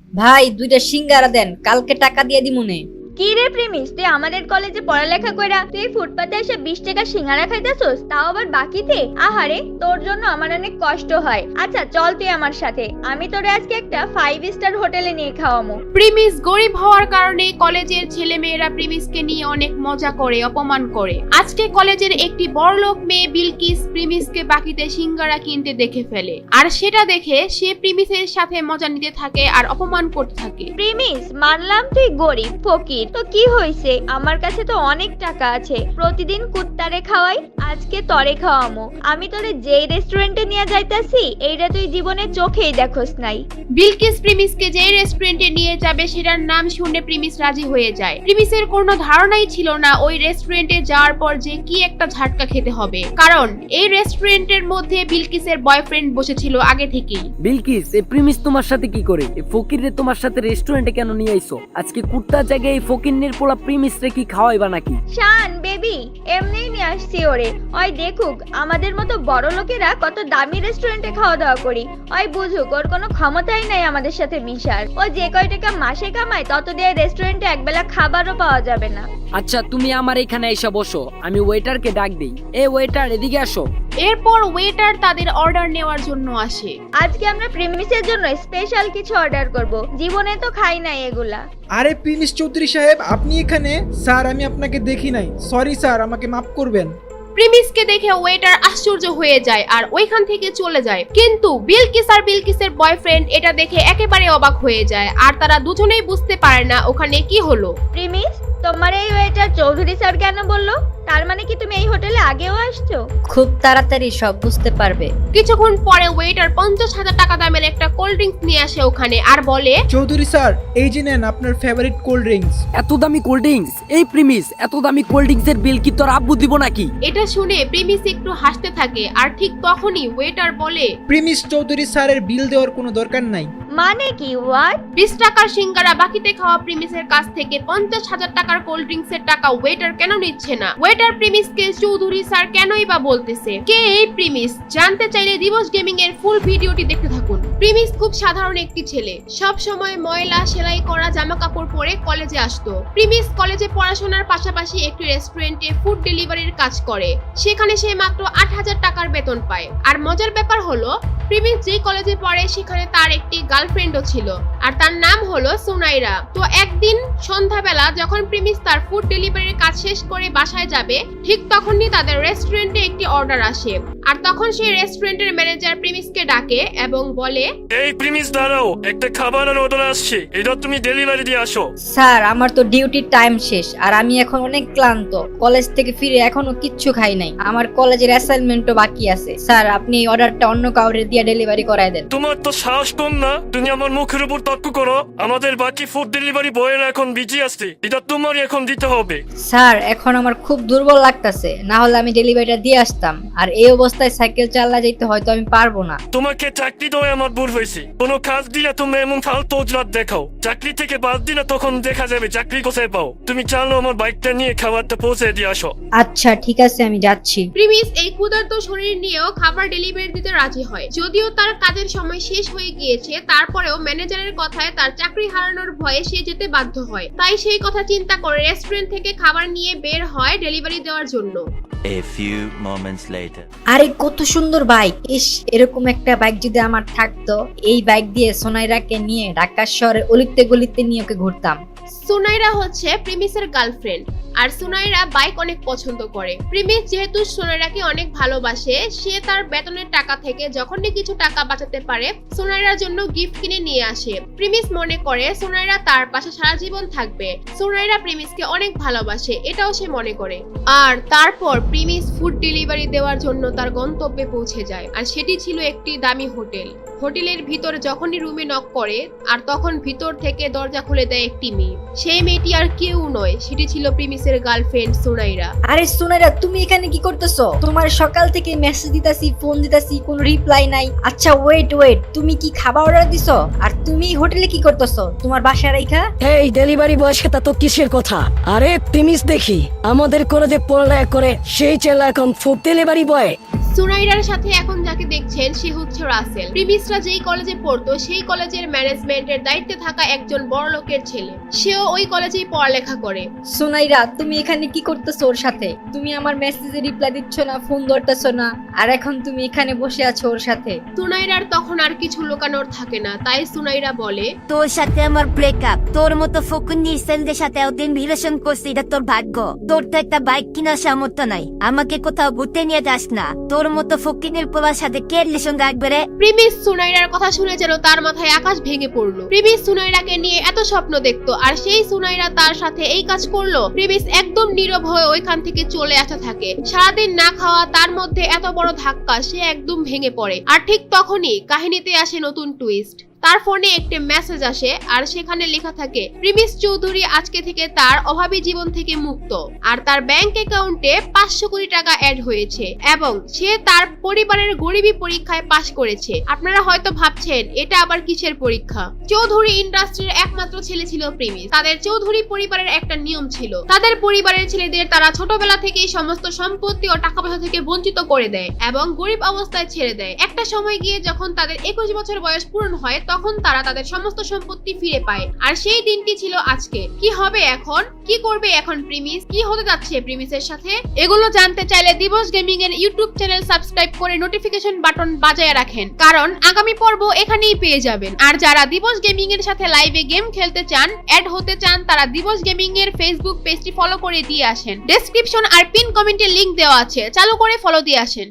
ভাই দুইটা সিঙ্গারা দেন, কালকে টাকা দিয়ে দিমুনে। কি রে প্রেমিস, তুই আমাদের কলেজে পড়ালেখা কইরা তুই ফুটপাতে এসে 20 টাকা সিঙ্গারা খাইতেছস, তাও আবার বাকিতে? আহারে, তোর জন্য আমার অনেক কষ্ট হয়। আচ্ছা চল তুই আমার সাথে, আমি তোরে আজকে একটা 5 স্টার হোটেলে নিয়ে খাওয়ামু। প্রিমিস গরিব হওয়ার কারণে কলেজের ছেলেমেয়েরা প্রিমিসকে নিয়ে অনেক মজা করে, অপমান করে। আজকে কলেজের একটি বড়লোক মেয়ে বিলকিস প্রিমিসকে বাকিতে সিঙ্গারা কিনতে দেখে ফেলে, আর সেটা দেখে সে প্রিমিসের সাথে মজা নিতে থাকে আর অপমান করতে থাকে। প্রেমিস, মানলাম তুই গরিব ফকির, তো কি হইছে, আমার কাছে তো অনেক টাকা আছে, প্রতিদিন কুত্তারে খাওয়াই, আজকে তরে খাওয়ামু। আমি তোরে যেই রেস্টুরেন্টে নিয়ে যাইতাছি এইটা তুই জীবনে চোখেই দেখোস নাই। বিলকিস প্রিমিসকে যে রেস্টুরেন্টে নিয়ে যাবে সেটার নাম শুনে প্রিমিস রাজি হয়ে যায়। প্রিমিসের কোনো ধারণাই ছিল না ওই রেস্টুরেন্টে যাওয়ার পর যে কি একটা ঝাটকা খেতে হবে, কারণ এই রেস্টুরেন্টের মধ্যে বিলকিসের বয়ফ্রেন্ড বসেছিল আগে থেকেই। বিলকিস, এই প্রিমিস তোমার সাথে কি করে? এই ফকিররে তোমার সাথে রেস্টুরেন্টে কেন নিয়ে আইছো? আজকে কুত্তার জায়গায় এই ফকিরনের পোলা প্রিমিস রে কি খাওয়াইবা নাকি? শান বেবি, এমনিই নিয়ে আসছি ওরে, ওই দেখুক আমাদের মতো বড় লোকেরা কত দামি রেস্টুরেন্টে খাওয়া দাওয়া করি, ওই বুঝুক ওর কোনো ক্ষমতাই নাই আমাদের সাথে মিশার। ও যে কয় টাকা মাসে কামায় তত দিয়ে রেস্টুরেন্টে একবেলা খাবারও পাওয়া যাবে না। আচ্ছা তুমি আমার এখানে এসে বসো, আমি ওয়েটারকে ডাক দেই। এ ওয়েটার, এদিকে আসো। এরপর ওয়েটার তাদের অর্ডার নেওয়ার জন্য আসে। আজকে আমরা প্রিমিসের জন্য স্পেশাল কিছু অর্ডার করব, জীবনে তো খাই নাই এগুলা। আরে প্রিমিস চৌধুরী সাহেব, আপনি এখানে? স্যার আমি আপনাকে দেখি নাই, সরি স্যার, আমাকে মাফ করবেন। প্রিমিসকে দেখে ওয়েটার আশ্চর্য হয়ে যায় আর ওইখান থেকে চলে যায়, কিন্তু বিলকিস আর বিলকিসের বয়ফ্রেন্ড এটা দেখে একেবারে অবাক হয়ে যায়, আর তারা দুজনেই বুঝতে পারে না ওখানে কি হলো। প্রিমিস, তোমার এই ওয়েটার চৌধুরী স্যার কেন বললো? তার মানে কি তুমি এই হোটেলে আগেও আসছো? খুব তাড়াতাড়ি সব বুঝতে পারবে। কিছুক্ষণ পরে ওয়েটার 50,000 টাকা দামের একটা কোল্ড ড্রিঙ্কস নিয়ে আসে ওখানে আর বলে, চৌধুরী স্যার, এই যে নেন আপনার ফেভারিট কোল্ড ড্রিঙ্কস। এত দামি কোল্ড ড্রিঙ্কস? এই প্রিমিস, এত দামি কোল্ড ড্রিঙ্কস এর বিল কি তোর আব্বু দিব নাকি? এটা শুনে প্রিমিস একটু হাসতে থাকে, আর ঠিক তখনই ওয়েটার বলে, প্রিমিস চৌধুরী স্যারের বিল দেওয়ার কোনো দরকার নাই। মানে কি? হোয়াট? 20 টাকার সিঙ্গারা বাকিতে খাওয়া প্রিমিসের কাছ থেকে 50,000 টাকার কোল্ড ড্রিঙ্কস এর টাকা ওয়েটার কেন নিচ্ছে না? ওয়েটার প্রিমিসকে চৌধুরী স্যার কেনই বা বলতেছে? কে এই প্রিমিস? জানতে চাইলে দিবস গেমিং এর ফুল ভিডিওটি দেখতে থাকুন। প্রিমিস খুব সাধারণ একটি ছেলে, সব সময় ময়লা সেলাই করা জামা কাপড় পরে কলেজে আসতো। প্রিমিস কলেজে পড়াশোনার পাশাপাশি একটি রেস্টুরেন্টে ফুড ডেলিভারির কাজ করে, সেখানে সে মাত্র 8,000 টাকার বেতন পায়। আর মজার ব্যাপার হলো, প্রিমিস যে কলেজে পড়ে সেখানে তার একটি গার্লফ্রেন্ডও ছিল, আর তার নাম হলো সুনাইরা। তো একদিন সন্ধ্যাবেলা যখন প্রিমিস তার ফুড ডেলিভারির কাজ শেষ করে বাসায় যাবে, ঠিক তখনই তাদের রেস্টুরেন্টে একটি অর্ডার আসে, আর তখন সেই রেস্টুরেন্টের ম্যানেজার প্রিমিসকে ডাকে এবং বলে, এই প্রিমিস দাঁড়াও, একটা খাবারের অর্ডার আসছে, এটা তুমি ডেলিভারি দিয়ে আসো। স্যার আমার তো ডিউটির টাইম শেষ, আর আমি এখন অনেক ক্লান্ত। কলেজ থেকে ফিরে এখনো কিচ্ছু খাই নাই, আমার কলেজের অ্যাসাইনমেন্টও বাকি আছে। স্যার আপনি এই অর্ডারটা অন্য কাউরে দিয়ে ডেলিভারি করায় দেন। তোমার তো সাহস কম না, তুমি আমার মুখের উপর তর্ক করো। আমাদের বাকি ফুড ডেলিভারি বয়েরা এখন বিজি আসছে, এটা তোমারই এখন দিতে হবে। স্যার এখন আমার খুব দুর্বল লাগতাছে, না হলে আমি ডেলিভারিটা দিয়ে আসতাম, আর এই অবস্থায় সাইকেল চালা যেতে হয়তো আমি পারবো না। তোমাকে চাকরি দেওয়া আমার ভুল হয়েছে। কোনো কাজ দিলে তুমি এমন ফালতু অজুহাত দেখাও, চাকরি থেকে বাদ দিলে তখন দেখা যাবে চাকরি কোথায় পাও। তুমি চালো আমার বাইকটা নিয়ে খাবারটা পৌঁছে দিয়ে আসো। আচ্ছা ঠিক আছে, আমি যাচ্ছি। প্রিমিস এই ক্ষুধার্ত শরীর নিয়েও খাবার ডেলিভারি দিতে রাজি হয়। যদিও তার কাজের সময় শেষ হয়ে গিয়েছে, তারপরেও ম্যানেজারের কথায় তার চাকরি হারানোর ভয়ে সে যেতে বাধ্য হয়। তাই সেই কথা চিন্তা করে রেস্টুরেন্ট থেকে খাবার নিয়ে বের হয় ডেলিভারি দেওয়ার জন্য। A few moments later. আরে কত সুন্দর বাইক! ইস, এরকম একটা বাইক যদি আমার থাকতো, এই বাইক দিয়ে সোনাইরাকে নিয়ে ঢাকা শহরে অলিতে গলিতে নিয়ে ওকে ঘুরতাম। সুনাইরা হচ্ছে প্রিমিসের গার্লফ্রেন্ড, আর সুনাইরা বাইক অনেক পছন্দ করে। প্রিমিস যেহেতু সুনাইরাকে অনেক ভালোবাসে, সে তার বেতনের টাকা থেকে যখনই কিছু টাকা বাঁচাতে পারে সুনাইরার জন্য গিফট কিনে নিয়ে আসে। প্রিমিস মনে করে সুনাইরা তার পাশে সারা জীবন থাকবে। সুনাইরা প্রিমিসকে অনেক ভালোবাসে, এটাও সে মনে করে। আর তারপর প্রিমিস ফুড ডেলিভারি দেওয়ার জন্য তার গন্তব্যে পৌঁছে যায়, আর সেটি ছিল একটি দামি হোটেল। হোটেলের ভিতর যখনই রুমে নক করে, আর তখন ভিতর থেকে দরজা খুলে দেয় একটি মেয়ে। সেই মেয়েটি আর কেউ নয়, সেটি ছিল প্রিমিসের গার্লফ্রেন্ড সুনাইরা। আরে সোনাইরা, তুমি এখানে কি করতেছো? তোমার সকাল থেকে মেসেজ দিতাছি, ফোন দিতাছি, কোনো রিপ্লাই নাই। আচ্ছা ওয়েট, তুমি কি খাবার অর্ডার দিছো? আর তুমি হোটেলে কি করতেছো তোমার বাসায় রাইখা? এই ডেলিভারি বয়ের সাথে তো কিসের কথা? আরে প্রিমিস দেখি আমাদের কলেজে পড়ালেখা করে সেই ছেলে এখন ফুড ডেলিভারি বয়। সুনাইরার সাথে এখন যাকে যাকে দেখছেন সে হচ্ছে রাসেল। প্রিমিসরা যেই কলেজে পড়তো সেই কলেজের ম্যানেজমেন্টের দায়িত্বে থাকা একজন বড় লোকের ছেলে। সেও ওই কলেজেই পড়ালেখা করে। সুনাইরা, তুমি এখানে কি করতেছো ওর সাথে? তুমি আমার মেসেজে রিপ্লাই দিচ্ছ না, ফোন ধরতেছো না, আর এখন তুমি এখানে বসে আছো ওর সাথে। সুনাইরার তখন আর কিছু লুকানোর থাকে না, তাই সুনাইরা বলে, তোর সাথে আমার ব্রেকআপ। তোর মতো ফকুন্নি ছেলেদের সাথে ওদিন রিলেশন করছি, এটা তোর ভাগ্য। তোর তো একটা বাইক কেনার সামর্থ্য নাই, আমাকে কোথাও ঘুরতে নিয়ে যাস না। তোর মতো ফকিনের পোলার সাথে কে রিলেশন রাখবে রে? প্রিমিস সুনাইরার কথা শুনে যেন তার মাথায় আকাশ ভেঙে পড়লো। প্রিমিস সুনাইরাকে নিয়ে এত স্বপ্ন দেখতো, আর সেই সুনাইরা তার সাথে এই কাজ করলো। প্রিমিস একদম নীরব হয়ে ওইখান থেকে চলে আসতে থাকে। সারাদিন না খাওয়া, তার মধ্যে এত বড় ধাক্কা, সে একদম ভেঙে পড়ে। আর ঠিক তখনই কাহিনীতে আসে নতুন টুইস্ট। তার ফোনে একটি মেসেজ আসে, আর সেখানে লেখা থাকে প্রিমিস চৌধুরী আজকে থেকে তার অভাবী জীবন থেকে মুক্ত, আর তার ব্যাংক অ্যাকাউন্টে 500 কোটি টাকা অ্যাড হয়েছে, এবং সে তার পরিবারের গরিবী পরীক্ষায় পাশ করেছে। আপনারা হয়তো ভাবছেন এটা আবার কিসের পরীক্ষা। চৌধুরী ইন্ডাস্ট্রির একমাত্র ছেলে ছিল প্রিমিস। তাদের চৌধুরী পরিবারের একটা নিয়ম ছিল, তাদের পরিবারের ছেলেদের তারা ছোটবেলা থেকেই সমস্ত সম্পত্তি ও টাকা পয়সা থেকে বঞ্চিত করে দেয় এবং গরিব অবস্থায় ছেড়ে দেয়। একটা সময় গিয়ে যখন তাদের 21 বছর বয়স পূরণ হয়, তখন তারা তাদের সমস্ত সম্পত্তি ফিরে পায়। আর সেই দিনটি ছিল আজকে। কি হবে এখন? কি করবে এখন প্রিমিস? কি হতে যাচ্ছে প্রিমিসের সাথে? এগুলো জানতে চাইলে দিবস গেমিং এর ইউটিউব চ্যানেল সাবস্ক্রাইব করে নোটিফিকেশন বাটন বাজায় রাখেন, কারণ আগামী পর্ব এখানেই পেয়ে যাবেন। আর যারা দিবস গেমিং এর সাথে লাইভে গেম খেলতে চান, অ্যাড হতে চান, তারা দিবস গেমিং এর ফেসবুক পেজটি ফলো করে দিয়ে আসেন। ডেসক্রিপশন আর পিন কমেন্টে লিংক দেওয়া আছে, চালু করে ফলো দিয়ে আসেন।